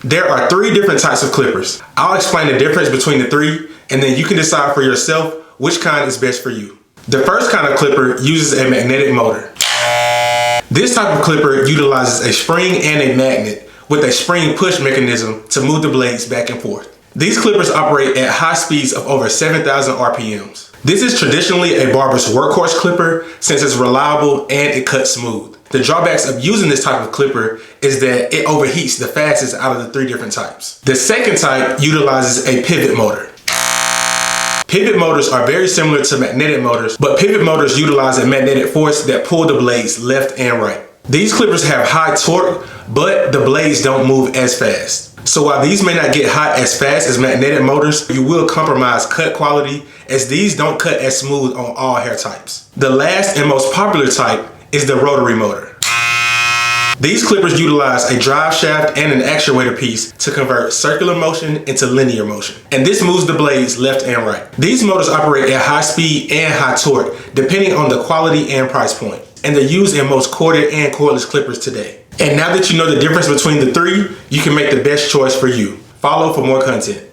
There are 3 different types of clippers. I'll explain the difference between the 3, and then you can decide for yourself which kind is best for you. The first kind of clipper uses a magnetic motor. This type of clipper utilizes a spring and a magnet with a spring push mechanism to move the blades back and forth. These clippers operate at high speeds of over 7,000 RPMs. This is traditionally a barber's workhorse clipper since it's reliable and it cuts smooth. The drawbacks of using this type of clipper is that it overheats the fastest out of the 3 different types. The second type utilizes a pivot motor. Pivot motors are very similar to magnetic motors, but pivot motors utilize a magnetic force that pull the blades left and right. These clippers have high torque, but the blades don't move as fast. So while these may not get hot as fast as magnetic motors, you will compromise cut quality as these don't cut as smooth on all hair types. The last and most popular type is the rotary motor. These clippers utilize a drive shaft and an actuator piece to convert circular motion into linear motion. And this moves the blades left and right. These motors operate at high speed and high torque, depending on the quality and price point. And they're used in most corded and cordless clippers today. And now that you know the difference between the 3, you can make the best choice for you. Follow for more content.